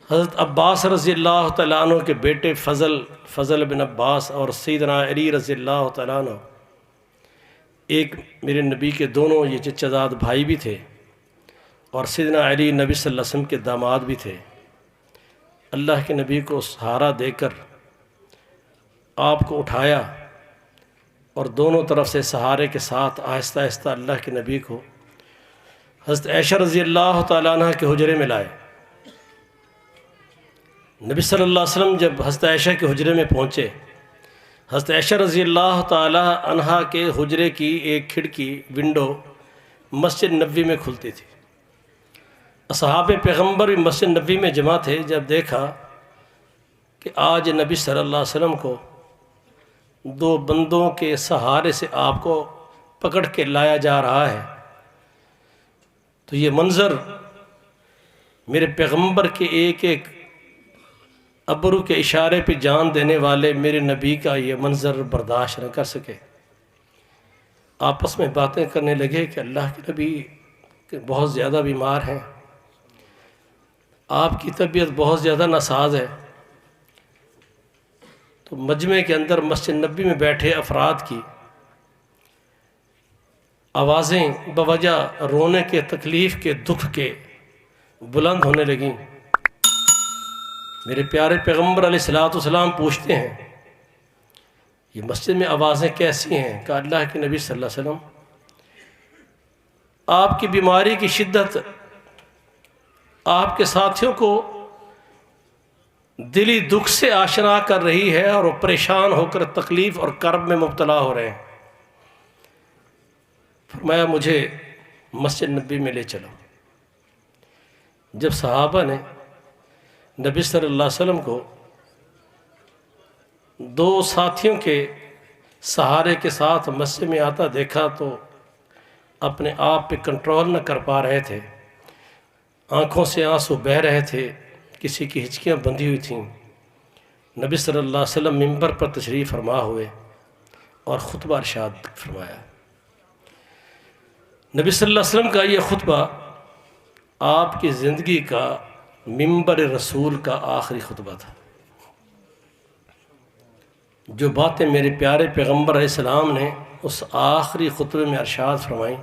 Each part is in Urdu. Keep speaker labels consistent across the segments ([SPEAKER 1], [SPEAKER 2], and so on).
[SPEAKER 1] حضرت عباس رضی اللہ تعالیٰ عنہ کے بیٹے فضل بن عباس اور سیدنا علی رضی اللہ تعالیٰ عنہ ایک میرے نبی کے دونوں یہ چچا زاد بھائی بھی تھے، اور سیدنا علی نبی صلی اللہ علیہ وسلم کے داماد بھی تھے۔ اللہ کے نبی کو سہارا دے کر آپ کو اٹھایا اور دونوں طرف سے سہارے کے ساتھ آہستہ آہستہ اللہ کے نبی کو حضرت عائشہ رضی اللہ تعالیٰ عنہ کے حجرے میں لائے۔ نبی صلی اللہ علیہ وسلم جب حضرت عائشہ کے حجرے میں پہنچے، حضرت عائشہ رضی اللہ تعالیٰ عنہ کے حجرے کی ایک کھڑکی ونڈو مسجد نبوی میں کھلتی تھی۔ اصحاب پیغمبر بھی مسجد نبوی میں جمع تھے۔ جب دیکھا کہ آج نبی صلی اللہ علیہ وسلم کو دو بندوں کے سہارے سے آپ کو پکڑ کے لایا جا رہا ہے، تو یہ منظر میرے پیغمبر کے ایک ایک ابرو کے اشارے پہ جان دینے والے میرے نبی کا یہ منظر برداشت نہ کر سکے۔ آپس میں باتیں کرنے لگے کہ اللہ کے نبی بہت زیادہ بیمار ہیں، آپ کی طبیعت بہت زیادہ ناساز ہے۔ تو مجمع کے اندر مسجد نبی میں بیٹھے افراد کی آوازیں بوجہ رونے کے، تکلیف کے، دکھ کے بلند ہونے لگیں۔ میرے پیارے پیغمبر علیہ السلام پوچھتے ہیں یہ مسجد میں آوازیں کیسی ہیں؟ کہ اللہ کے نبی صلی اللہ علیہ وسلم آپ کی بیماری کی شدت آپ کے ساتھیوں کو دلی دکھ سے آشنا کر رہی ہے، اور وہ پریشان ہو کر تکلیف اور کرب میں مبتلا ہو رہے ہیں۔ فرمایا مجھے مسجد نبی میں لے چلو۔ جب صحابہ نے نبی صلی اللہ علیہ وسلم کو دو ساتھیوں کے سہارے کے ساتھ مسجد میں آتا دیکھا تو اپنے آپ پہ کنٹرول نہ کر پا رہے تھے، آنکھوں سے آنسو بہہ رہے تھے، کسی کی ہچکیاں بندھی ہوئی تھیں۔ نبی صلی اللہ علیہ وسلم منبر پر تشریف فرما ہوئے اور خطبہ ارشاد فرمایا۔ نبی صلی اللہ علیہ وسلم کا یہ خطبہ آپ کی زندگی کا منبر رسول کا آخری خطبہ تھا۔ جو باتیں میرے پیارے پیغمبر علیہ السلام نے اس آخری خطبے میں ارشاد فرمائیں،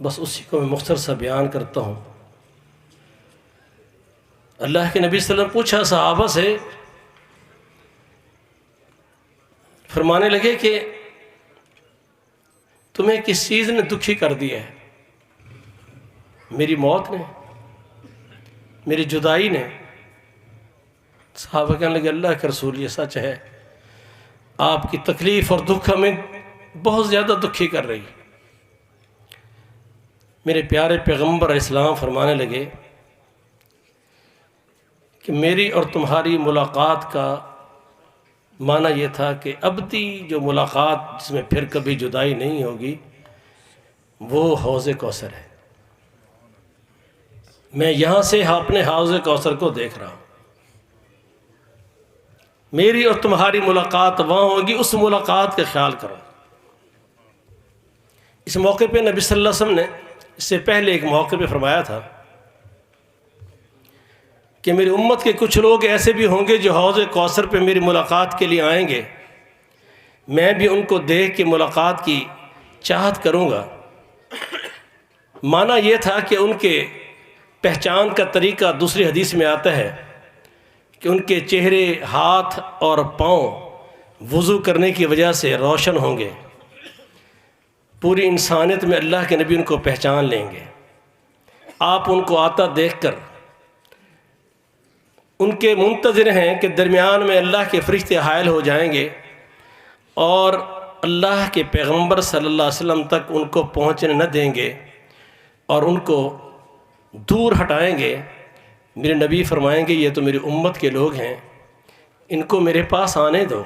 [SPEAKER 1] بس اسی کو میں مختصر سا بیان کرتا ہوں۔ اللہ کے نبی صلی اللہ علیہ وسلم پوچھا صحابہ سے، فرمانے لگے کہ تمہیں کس چیز نے دکھی کر دیا ہے؟ میری موت نے؟ میری جدائی نے؟ صحابہ کہنے لگے اللہ کے رسول یہ سچ ہے، آپ کی تکلیف اور دکھ ہمیں بہت زیادہ دکھی کر رہی۔ میرے پیارے پیغمبر علیہ السلام فرمانے لگے کہ میری اور تمہاری ملاقات کا معنی یہ تھا کہ ابدی جو ملاقات جس میں پھر کبھی جدائی نہیں ہوگی وہ حوض کوثر ہے۔ میں یہاں سے اپنے حوض کوثر کو دیکھ رہا ہوں۔ میری اور تمہاری ملاقات وہاں ہوگی، اس ملاقات کا خیال کرو۔ اس موقع پہ نبی صلی اللہ علیہ وسلم نے اس سے پہلے ایک موقع پہ فرمایا تھا کہ میری امت کے کچھ لوگ ایسے بھی ہوں گے جو حوض کوثر پہ میری ملاقات کے لیے آئیں گے، میں بھی ان کو دیکھ کے ملاقات کی چاہت کروں گا۔ معنی یہ تھا کہ ان کے پہچان کا طریقہ دوسری حدیث میں آتا ہے کہ ان کے چہرے، ہاتھ اور پاؤں وضو کرنے کی وجہ سے روشن ہوں گے۔ پوری انسانیت میں اللہ کے نبی ان کو پہچان لیں گے۔ آپ ان کو آتا دیکھ کر ان کے منتظر ہیں کہ درمیان میں اللہ کے فرشتے حائل ہو جائیں گے اور اللہ کے پیغمبر صلی اللہ علیہ وسلم تک ان کو پہنچنے نہ دیں گے اور ان کو دور ہٹائیں گے۔ میرے نبی فرمائیں گے یہ تو میری امت کے لوگ ہیں، ان کو میرے پاس آنے دو۔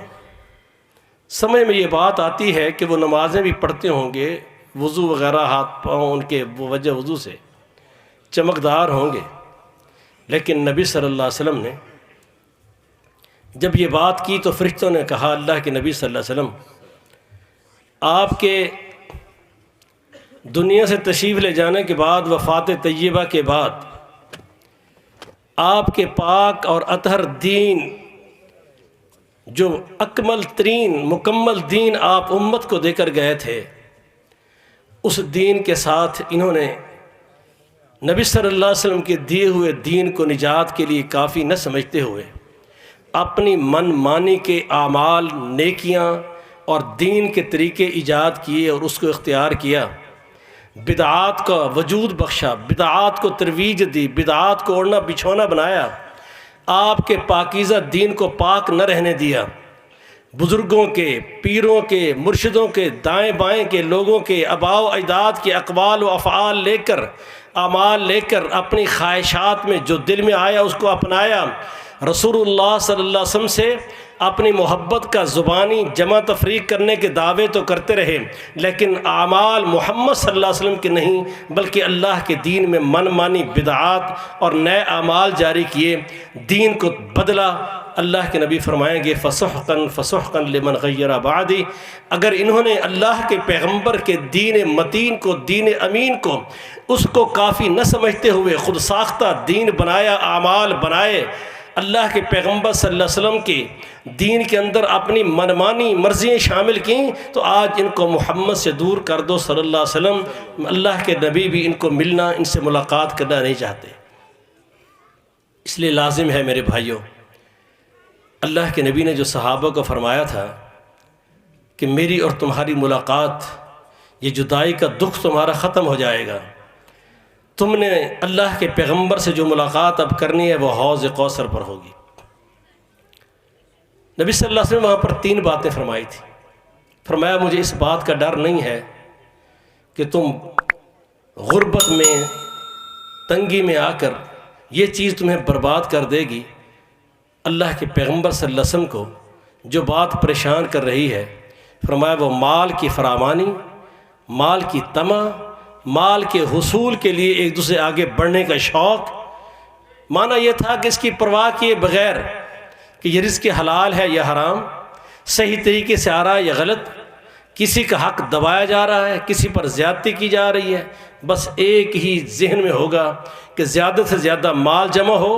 [SPEAKER 1] سمجھ میں یہ بات آتی ہے کہ وہ نمازیں بھی پڑھتے ہوں گے، وضو وغیرہ ہاتھ پاؤں ان کے وجہ وضو سے چمکدار ہوں گے، لیکن نبی صلی اللہ علیہ وسلم نے جب یہ بات کی تو فرشتوں نے کہا اللہ کے نبی صلی اللہ علیہ وسلم آپ کے دنیا سے تشریف لے جانے کے بعد، وفات طیبہ کے بعد آپ کے پاک اور اطہر دین، جو اکمل ترین مکمل دین آپ امت کو دے کر گئے تھے، اس دین کے ساتھ انہوں نے نبی صلی اللہ علیہ وسلم کے دیے ہوئے دین کو نجات کے لیے کافی نہ سمجھتے ہوئے اپنی من مانی کے اعمال، نیکیاں اور دین کے طریقے ایجاد کیے اور اس کو اختیار کیا، بدعات کا وجود بخشا، بدعات کو ترویج دی، بدعات کو اوڑھنا بچھونا بنایا، آپ کے پاکیزہ دین کو پاک نہ رہنے دیا، بزرگوں کے، پیروں کے، مرشدوں کے، دائیں بائیں کے لوگوں کے، آباء و اجداد کے اقوال و افعال لے کر، اعمال لے کر، اپنی خواہشات میں جو دل میں آیا اس کو اپنایا، رسول اللہ صلی اللہ علیہ وسلم سے اپنی محبت کا زبانی جمع تفریق کرنے کے دعوے تو کرتے رہے، لیکن اعمال محمد صلی اللہ علیہ وسلم کے نہیں بلکہ اللہ کے دین میں من مانی بدعات اور نئے اعمال جاری کیے، دین کو بدلا۔ اللہ کے نبی فرمائیں گے فَسُحْقًا فَسُحْقًا لِمَنْ غَيَّرَ بَعْدِي، اگر انہوں نے اللہ کے پیغمبر کے دین متین کو، دین امین کو، اس کو کافی نہ سمجھتے ہوئے خود ساختہ دین بنایا، اعمال بنائے، اللہ کے پیغمبر صلی اللہ علیہ وسلم کے دین کے اندر اپنی منمانی مرضیاں شامل کیں، تو آج ان کو محمد سے دور کر دو صلی اللہ علیہ وسلم۔ اللہ کے نبی بھی ان کو ملنا، ان سے ملاقات کرنا نہیں چاہتے۔ اس لیے لازم ہے میرے بھائیوں، اللہ کے نبی نے جو صحابہ کو فرمایا تھا کہ میری اور تمہاری ملاقات، یہ جدائی کا دکھ تمہارا ختم ہو جائے گا، تم نے اللہ کے پیغمبر سے جو ملاقات اب کرنی ہے وہ حوض کوثر پر ہوگی۔ نبی صلی اللہ علیہ وسلم وہاں پر 3 باتیں فرمائی تھی۔ فرمایا مجھے اس بات کا ڈر نہیں ہے کہ تم غربت میں، تنگی میں آ کر یہ چیز تمہیں برباد کر دے گی۔ اللہ کے پیغمبر صلی اللہ علیہ وسلم کو جو بات پریشان کر رہی ہے، فرمایا وہ مال کی فراوانی، مال کی طمع، مال کے حصول کے لیے ایک دوسرے آگے بڑھنے کا شوق۔ معنی یہ تھا کہ اس کی پرواہ کیے بغیر کہ یہ رزق حلال ہے یا حرام، صحیح طریقے سے آ رہا ہے یا غلط، کسی کا حق دبایا جا رہا ہے، کسی پر زیادتی کی جا رہی ہے، بس ایک ہی ذہن میں ہوگا کہ زیادہ سے زیادہ مال جمع ہو،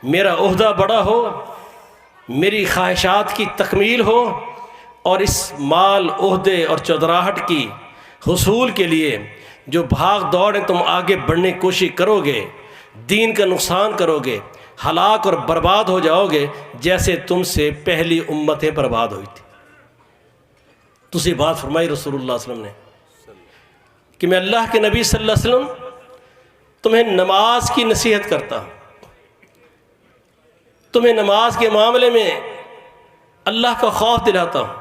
[SPEAKER 1] میرا عہدہ بڑا ہو، میری خواہشات کی تکمیل ہو، اور اس مال، عہدے اور چودراہٹ کی حصول کے لیے جو بھاگ دوڑیں تم آگے بڑھنے کی کوشش کرو گے، دین کا نقصان کرو گے، ہلاک اور برباد ہو جاؤ گے جیسے تم سے پہلی امتیں برباد ہوئی تھی۔ دوسری بات فرمائی رسول اللہ صلی اللہ علیہ وسلم نے کہ میں اللہ کے نبی صلی اللہ علیہ وسلم تمہیں نماز کی نصیحت کرتا ہوں، تمہیں نماز کے معاملے میں اللہ کا خوف دلاتا ہوں۔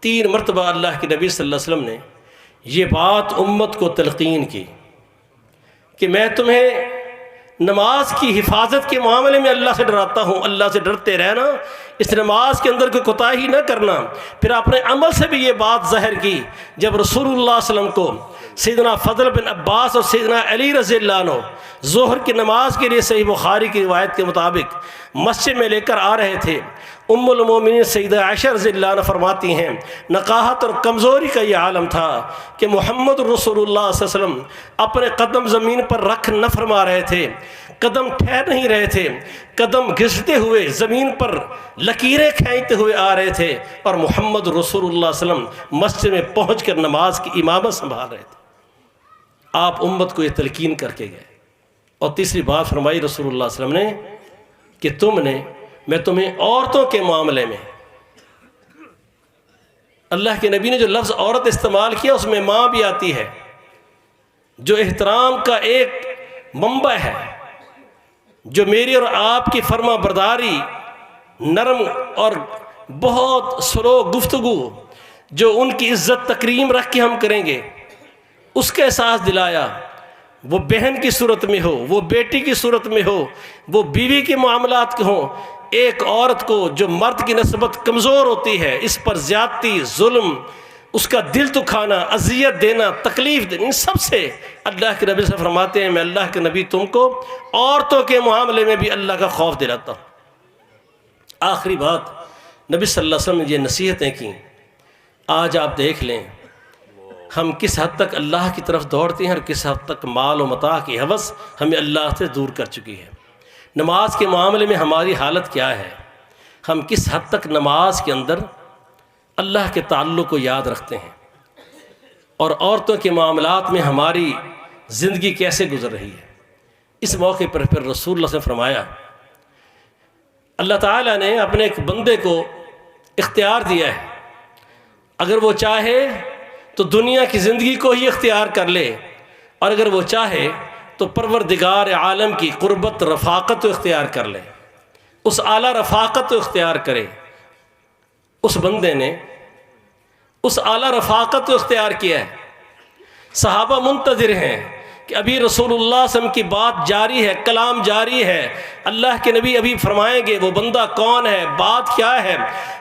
[SPEAKER 1] 3 مرتبہ اللہ کے نبی صلی اللہ علیہ وسلم نے یہ بات امت کو تلقین کی کہ میں تمہیں نماز کی حفاظت کے معاملے میں اللہ سے ڈراتا ہوں، اللہ سے ڈرتے رہنا، اس نماز کے اندر کوئی کوتاہی نہ کرنا۔ پھر اپنے عمل سے بھی یہ بات ظاہر کی جب رسول اللہ صلی اللہ علیہ وسلم کو سیدنا فضل بن عباس اور سیدنا علی رضی اللہ عنہ ظہر کی نماز کے لیے صحیح بخاری کی روایت کے مطابق مسجد میں لے کر آ رہے تھے، ام المومنین سیدہ عائشہ رضی اللہ عنہ فرماتی ہیں نقاہت اور کمزوری کا یہ عالم تھا کہ محمد رسول اللہ صلی اللہ علیہ وسلم اپنے قدم زمین پر رکھ نہ فرما رہے تھے، قدم ٹھہر نہیں رہے تھے، قدم گھستے ہوئے زمین پر لکیریں کھینچتے ہوئے آ رہے تھے، اور محمد رسول اللہ صلی اللہ علیہ وسلم مسجد میں پہنچ کر نماز کی امامت سنبھال رہے تھے۔ آپ امت کو یہ تلقین کر کے گئے۔ اور تیسری بات فرمائی رسول اللہ صلی اللہ علیہ وسلم نے کہ میں تمہیں عورتوں کے معاملے میں، اللہ کے نبی نے جو لفظ عورت استعمال کیا اس میں ماں بھی آتی ہے، جو احترام کا ایک منبع ہے، جو میری اور آپ کی فرما برداری، نرم اور بہت سلو گفتگو جو ان کی عزت تکریم رکھ کے ہم کریں گے، اس کا احساس دلایا۔ وہ بہن کی صورت میں ہو، وہ بیٹی کی صورت میں ہو، وہ بیوی کے معاملات کے ہوں، ایک عورت کو جو مرد کی نسبت کمزور ہوتی ہے، اس پر زیادتی، ظلم، اس کا دل دکھانا، اذیت دینا، تکلیف دینا، ان سب سے اللہ کے نبی سے فرماتے ہیں میں اللہ کے نبی تم کو عورتوں کے معاملے میں بھی اللہ کا خوف دلاتا ہوں۔ آخری بات نبی صلی اللہ علیہ وسلم نے یہ نصیحتیں کی۔ آج آپ دیکھ لیں ہم کس حد تک اللہ کی طرف دوڑتے ہیں اور کس حد تک مال و متاع کی ہوس ہمیں اللہ سے دور کر چکی ہے۔ نماز کے معاملے میں ہماری حالت کیا ہے؟ ہم کس حد تک نماز کے اندر اللہ کے تعلق کو یاد رکھتے ہیں، اور عورتوں کے معاملات میں ہماری زندگی کیسے گزر رہی ہے؟ اس موقع پر پھر رسول اللہ سے فرمایا، اللہ تعالیٰ نے اپنے ایک بندے کو اختیار دیا ہے، اگر وہ چاہے تو دنیا کی زندگی کو ہی اختیار کر لے، اور اگر وہ چاہے تو پروردگار عالم کی قربت رفاقت اختیار کر لے، اس اعلیٰ رفاقت اختیار کرے۔ اس بندے نے اس اعلیٰ رفاقت کو اختیار کیا ہے۔ صحابہ منتظر ہیں کہ ابھی رسول اللہ صلی اللہ علیہ وسلم کی بات جاری ہے، کلام جاری ہے، اللہ کے نبی ابھی فرمائیں گے وہ بندہ کون ہے، بات کیا ہے۔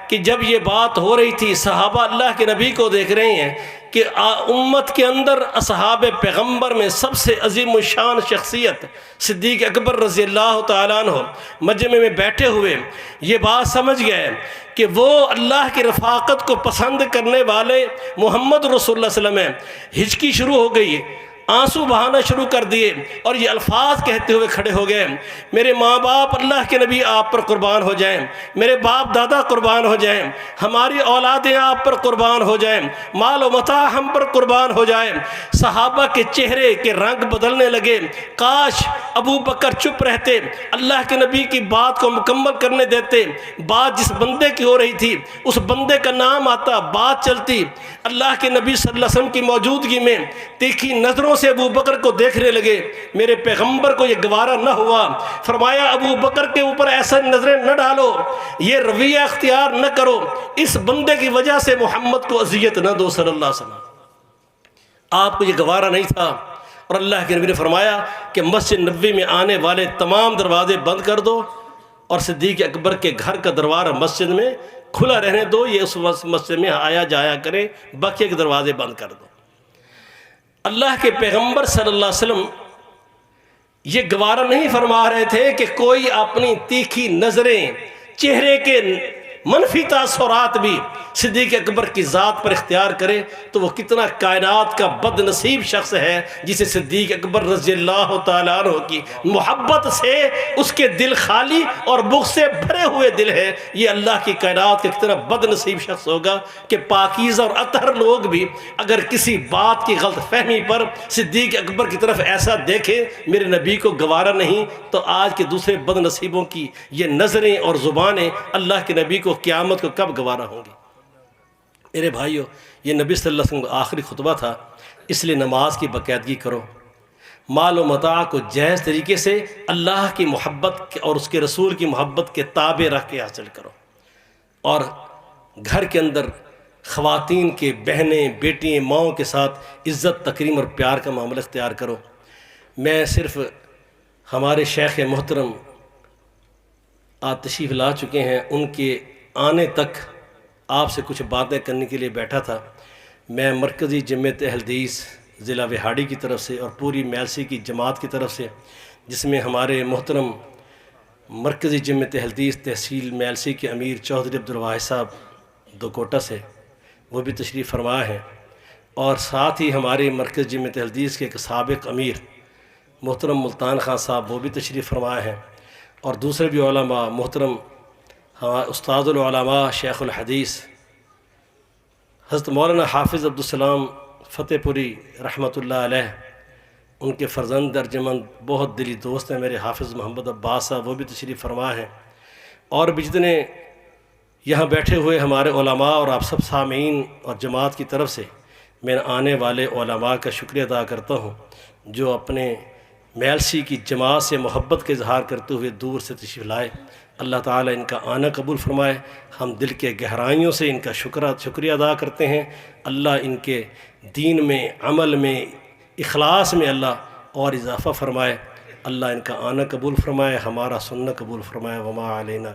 [SPEAKER 1] کہ جب یہ بات ہو رہی تھی، صحابہ اللہ کے نبی کو دیکھ رہے ہیں کہ امت کے اندر اصحاب پیغمبر میں سب سے عظیم الشان شخصیت صدیق اکبر رضی اللہ تعالیٰ عنہ مجمع میں بیٹھے ہوئے یہ بات سمجھ گئے کہ وہ اللہ کی رفاقت کو پسند کرنے والے محمد رسول اللہ صلی اللہ علیہ وسلم ہیں۔ ہچکی شروع ہو گئی، آنسو بہانا شروع کر دیے، اور یہ الفاظ کہتے ہوئے کھڑے ہو گئے، میرے ماں باپ اللہ کے نبی آپ پر قربان ہو جائیں، میرے باپ دادا قربان ہو جائیں، ہماری اولادیں آپ پر قربان ہو جائیں، مال و متاع ہم پر قربان ہو جائیں۔ صحابہ کے چہرے کے رنگ بدلنے لگے، کاش ابو بکر چپ رہتے، اللہ کے نبی کی بات کو مکمل کرنے دیتے، بات جس بندے کی ہو رہی تھی اس بندے کا نام آتا، بات چلتی۔ اللہ کے نبی صلی اللہ علیہ وسلم کی موجودگی میں تیکھی نظروں سے ابو بکر کو دیکھنے لگے، میرے پیغمبر کو یہ گوارا نہ ہوا، فرمایا ابو بکر کے اوپر ایسا نظریں نہ ڈالو، یہ رویہ اختیار نہ کرو، اس بندے کی وجہ سے محمد کو اذیت نہ دو صلی اللہ علیہ وسلم۔ آپ کو یہ گوارا نہیں تھا، اور اللہ کے نبی نے فرمایا کہ مسجد نبوی میں آنے والے تمام دروازے بند کر دو، اور صدیق اکبر کے گھر کا دروازہ مسجد میں کھلا رہنے دو، یہ اس مسجد میں آیا جایا کریں، باقی کے دروازے بند کر دو۔ اللہ کے پیغمبر صلی اللہ علیہ وسلم یہ گوارا نہیں فرما رہے تھے کہ کوئی اپنی تیکھی نظریں، چہرے کے منفی تاثرات بھی صدیق اکبر کی ذات پر اختیار کرے، تو وہ کتنا کائنات کا بد نصیب شخص ہے جسے صدیق اکبر رضی اللہ تعالیٰ عنہ کی محبت سے اس کے دل خالی اور بغض سے بھرے ہوئے دل ہے۔ یہ اللہ کی کائنات کا کتنا بد نصیب شخص ہوگا کہ پاکیزہ اور اطہر لوگ بھی اگر کسی بات کی غلط فہمی پر صدیق اکبر کی طرف ایسا دیکھیں میرے نبی کو گوارا نہیں، تو آج کے دوسرے بد نصیبوں کی یہ نظریں اور زبانیں اللہ کے نبی کو قیامت کو کب گوارا ہوں گی؟ میرے بھائیو، یہ نبی صلی اللہ علیہ وسلم کا آخری خطبہ تھا، اس لیے نماز کی باقاعدگی کرو، مال و متاع کو جائز طریقے سے اللہ کی محبت اور اس کے رسول کی محبت کے تابع رکھ کے حاصل کرو، اور گھر کے اندر خواتین کے بہنیں بیٹیاں ماؤں کے ساتھ عزت تکریم اور پیار کا معاملہ اختیار کرو۔ میں صرف ہمارے شیخ محترم آج تشریف لا چکے ہیں، ان کے آنے تک آپ سے کچھ باتیں کرنے کے لیے بیٹھا تھا۔ میں مرکزی جمعیت اہل حدیث ضلع وہاڑی کی طرف سے اور پوری میلسی کی جماعت کی طرف سے، جس میں ہمارے محترم مرکزی جمعیت اہل حدیث تحصیل میلسی کے امیر چودھری عبدالواحد صاحب دو کوٹہ سے وہ بھی تشریف فرما ہیں، اور ساتھ ہی ہمارے مرکز جمعیت اہل حدیث کے ایک سابق امیر محترم ملتان خان صاحب وہ بھی تشریف فرما ہیں، اور دوسرے بھی علماء محترم استاد العلماء شیخ الحدیث حضرت مولانا حافظ عبدالسلام فتح پوری رحمۃ اللہ علیہ، ان کے فرزند ارجمند بہت دلی دوست ہیں میرے حافظ محمد عباس صاحب وہ بھی تشریف فرما ہیں، اور بھی جتنے یہاں بیٹھے ہوئے ہمارے علماء اور آپ سب سامعین اور جماعت کی طرف سے میں آنے والے علماء کا شکریہ ادا کرتا ہوں جو اپنے میلسی کی جماعت سے محبت کا اظہار کرتے ہوئے دور سے تشریف لائے۔ اللہ تعالیٰ ان کا آنا قبول فرمائے، ہم دل کے گہرائیوں سے ان کا شکریہ ادا کرتے ہیں۔ اللہ ان کے دین میں، عمل میں، اخلاص میں اللہ اور اضافہ فرمائے، اللہ ان کا آنا قبول فرمائے، ہمارا سننا قبول فرمائے۔ وما علینا